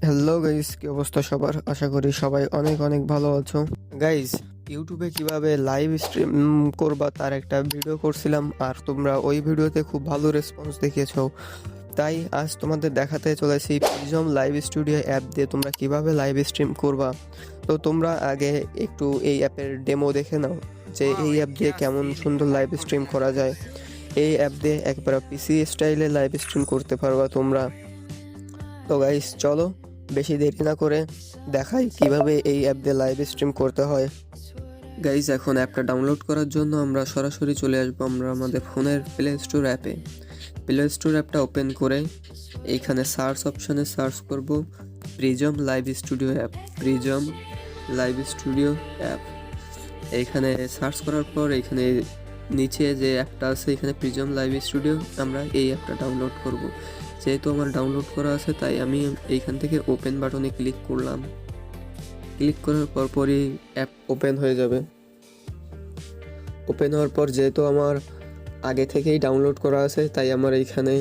Hello guys, কি অবস্থা সবার? আশা করি সবাই অনেক অনেক ভালো আছো। গাইস, ইউটিউবে কিভাবে লাইভ স্ট্রিম করবা তার একটা ভিডিও করছিলাম, আর তোমরা ওই ভিডিওতে খুব ভালো রেসপন্স দেখিয়েছো। তাই আজ তোমাদের দেখাতে চলেছি প্রিজম লাইভ স্টুডিও অ্যাপ দিয়ে তোমরা কিভাবে লাইভ স্ট্রিম করবা। তো তোমরা আগে একটু এই অ্যাপের ডেমো দেখে নাও যে এই অ্যাপ দিয়ে কেমন সুন্দর লাইভ স্ট্রিম করা যায়। এই অ্যাপ দিয়ে একবার পিসি স্টাইলে লাইভ স্ট্রিম করতে পারবা তোমরা। তো গাইস চলো, বেশি দেরি না করে দেখাই কিভাবে এই অ্যাপ দিয়ে লাইভ স্ট্রিম করতে হয়। গাইস, এখন অ্যাপটা ডাউনলোড করার জন্য আমরা সরাসরি চলে আসবো আমরা আমাদের ফোনের প্লে স্টোর অ্যাপে। প্লে স্টোর অ্যাপটা ওপেন করে এইখানে সার্চ অপশানে সার্চ করব prism live studio app. Prism live studio app এইখানে সার্চ করার পর এইখানে নিচে যে অ্যাপটা আছে এখানে প্রিজম লাইভ স্টুডিও, আমরা এই অ্যাপটা ডাউনলোড করব। যেহেতু আমার ডাউনলোড করা আছে তাই আমি এইখান থেকে ওপেন বাটনে ক্লিক করলাম। ক্লিক করার পরই অ্যাপ ওপেন হয়ে যাবে। ওপেন হওয়ার পর যেহেতু আমার আগে থেকেই ডাউনলোড করা আছে তাই আমার এইখানে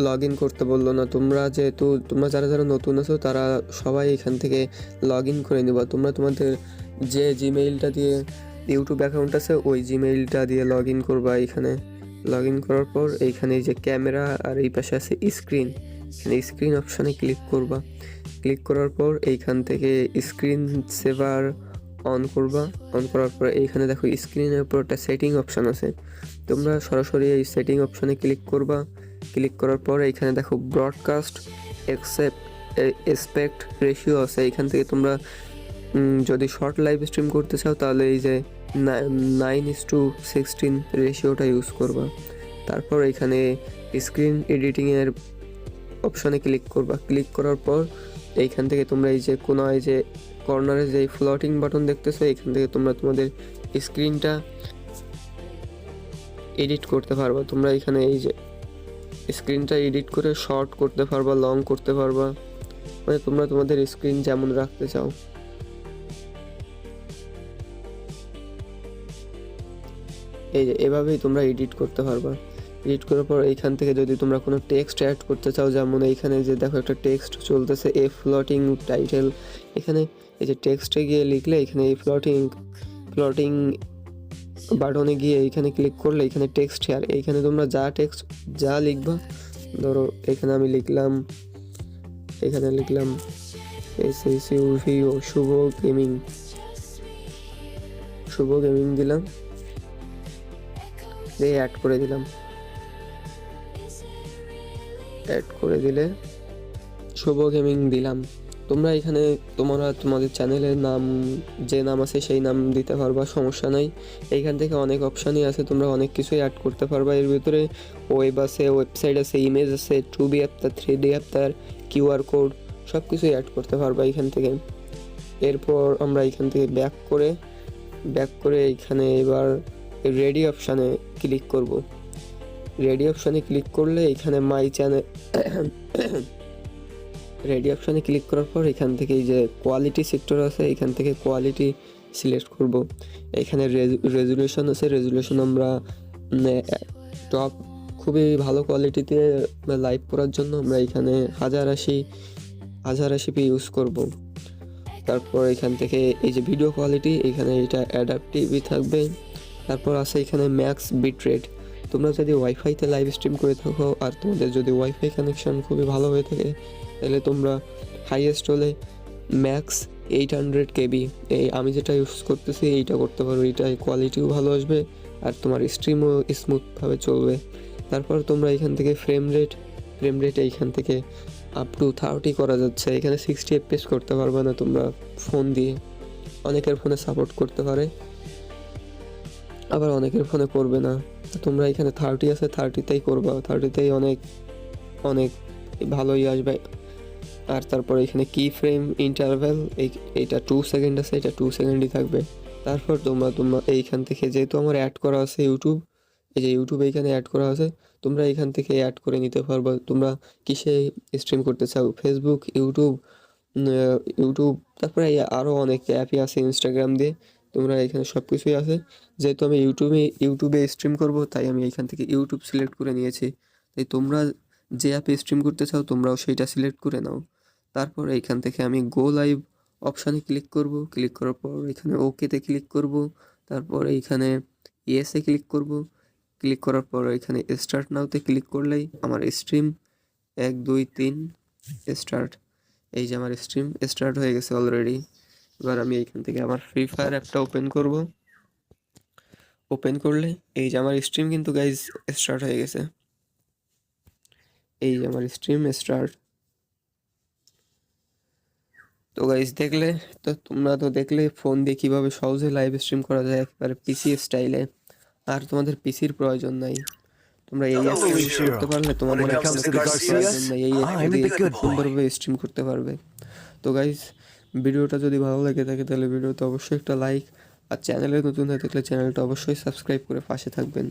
লগ ইন করতে বললো না। তোমরা যারা যারা নতুন আছো তারা সবাই এখান থেকে লগ ইন করে নিবা। তোমরা তোমাদের যে জিমেইলটা দিয়ে ইউটিউব অ্যাকাউন্ট আছে ওই জিমেইলটা দিয়ে লগ ইন করবা। এখানে লগ ইন করার পর এইখানে এই যে ক্যামেরা আর এই পাশে আছে স্ক্রিন, এখানে স্ক্রিন অপশানে ক্লিক করবা। ক্লিক করার পর এইখান থেকে স্ক্রিন সেভার অন করবা। অন করার পর এইখানে দেখো স্ক্রিনের উপর একটা সেটিং অপশান আছে, তোমরা সরাসরি এই সেটিং অপশানে ক্লিক করবা। ক্লিক করার পর এইখানে দেখো ব্রডকাস্ট এসপেক্ট রেশিও আছে। এইখান থেকে তোমরা যদি শর্ট লাইভ স্ট্রিম করতে চাও তাহলে এই যে 9:16 রেশিওটা ইউজ করবা। তারপর এখানে স্ক্রিন এডিটিংয়ের অপশানে ক্লিক করবা। ক্লিক করার পর এইখান থেকে তোমরা এই যে কোনায় যে কর্নারে যে ফ্লোটিং বাটন দেখতেছো এখান থেকে তোমরা তোমাদের স্ক্রিনটা এডিট করতে পারবা। তোমরা এখানে এই যে স্ক্রিনটা এডিট করে শর্ট করতে পারবা, লং করতে পারবা, মানে তোমরা তোমাদের স্ক্রিন যেমন রাখতে চাও। এই যে এভাবেই তোমরা এডিট করতে পারবা। এডিট করার পর এইখান থেকে যদি তোমরা কোনো টেক্সট অ্যাড করতে চাও, যেমন এইখানে যে দেখো একটা টেক্সট চলতেছে এ ফ্লোটিং টাইটেল, এখানে এই যে টেক্সটে গিয়ে লিখলে এখানে এই ফ্লোটিং বাটনে গিয়ে এইখানে ক্লিক করলে এখানে টেক্সট শেয়ার, এইখানে তোমরা যা লিখবা, ধরো এখানে আমি লিখলাম শুভ গেমিং দিলাম, দিয়ে অ্যাড করে দিলে শুভ গেমিং দিলাম। তোমরা এখানে তোমাদের চ্যানেলের নাম যে নাম আছে সেই নাম দিতে পারবা, সমস্যা নাই। এইখান থেকে অনেক অপশানই আছে, তোমরা অনেক কিছুই অ্যাড করতে পারবা। এর ভিতরে ওয়েব আছে, ওয়েবসাইট আছে, ইমেজ আছে, 2D অ্যাপ্তার, 3D অ্যাপ্তার, QR কোড সব কিছুই অ্যাড করতে পারবা এখান থেকে। এরপর আমরা এখান থেকে ব্যাক করে এইখানে এবার রেডি অপশানে ক্লিক করব। রেডি অপশানে ক্লিক করলে এখানে মাই চ্যানেল রেডি অপশানে ক্লিক করার পর এখান থেকে এই যে কোয়ালিটি সেক্টর আছে এখান থেকে কোয়ালিটি সিলেক্ট করব। এখানে রেজুলেশন আছে, রেজুলেশন আমরা টপ খুবই ভালো কোয়ালিটিতে লাইভ করার জন্য আমরা এখানে 1080p ইউজ করব। তারপর এখান থেকে এই যে ভিডিও কোয়ালিটি এখানে এটা অ্যাডাপটিভই থাকবে। তারপর আছে এখানে ম্যাক্স বিট রেট। তোমরা যদি ওয়াইফাইতে লাইভ স্ট্রিম করে থাকো আর তোমাদের যদি ওয়াইফাই কানেকশন খুবই ভালো হয়ে থাকে তাহলে তোমরা হাইয়েস্ট হলে ম্যাক্স 800 KB, আমি যেটা ইউজ করতেছি এইটা করতে পারো। এইটাই কোয়ালিটিও ভালো আসবে আর তোমার স্ট্রিমও স্মুথভাবে চলবে। তারপর তোমরা এখান থেকে ফ্রেম রেট এইখান থেকে আপ টু 30 করা যাচ্ছে। এখানে 60 FPS করতে পারবে না তোমরা ফোন দিয়ে, অনেকের ফোনে সাপোর্ট করতে পারে আবার অনেকের ফোনে করবে না। তোমরা এখানে 30 আছে, 30তেই করবা, 30তেই অনেক ভালোই আসবে। আর তারপর এখানে কি ফ্রেম ইন্টারভ্যাল এইটা 2 সেকেন্ড আছে, এটা 2 সেকেন্ডই থাকবে। তারপর তোমরা এইখান থেকে যেহেতু আমার অ্যাড করা আছে ইউটিউব এইখানে অ্যাড করা আছে, তোমরা এইখান থেকে অ্যাড করে নিতে পারবা। তোমরা কিসে স্ট্রিম করতে চাও, ফেসবুক, ইউটিউব তারপরে আরও অনেক অ্যাপই আছে, ইনস্টাগ্রাম দিয়ে তোমরা এখানে সব কিছুই আছে। যেহেতু আমি ইউটিউবে স্ট্রিম করব তাই আমি এইখান থেকে ইউটিউব সিলেক্ট করে নিয়েছি। তাই তোমরা যে অ্যাপে স্ট্রিম করতে চাও তোমরাও সেইটা সিলেক্ট করে নাও। তারপর এইখান থেকে আমি গো লাইভ অপশানে ক্লিক করব, ক্লিক করার পর এখানে ওকেতে ক্লিক করব, তারপর এইখানে ইয়েসে ক্লিক করব, ক্লিক করার পর এখানে স্টার্ট নাওতে ক্লিক করলেই আমার স্ট্রিম 1 2 3 স্টার্ট, এই যে আমার স্ট্রিম স্টার্ট হয়ে গেছে অলরেডি। এবার আমি এইখান থেকে আমার ফ্রি ফায়ার অ্যাপটা ওপেন করব, ওপেন করলে এই যে আমার স্ট্রিম কিন্তু গাইজ স্টার্ট হয়ে গেছে, এই যে আমার স্ট্রিম স্টার্ট। তো গাইজ দেখলে, তো তোমরা তো দেখলে ফোন দিয়ে কীভাবে সহজে লাইভ স্ট্রিম করা যায় একেবারে পিসি স্টাইলে, আর তোমাদের পিসির প্রয়োজন নাই। তোমরা এই অ্যাপটা ইউজ করতে পারলে তোমাদের আর কোনো কিছুর প্রয়োজন নাই, এই অ্যাপটা দিয়ে খুব সুন্দরভাবে স্ট্রিম করতে পারবে। তো গাইজ ভিডিওটা যদি ভালো লাগে থাকে তাহলে ভিডিওতে অবশ্যই একটা লাইক, আর চ্যানেলে নতুন হয়ে থাকলে চ্যানেলটা অবশ্যই সাবস্ক্রাইব করে পাশে থাকবেন।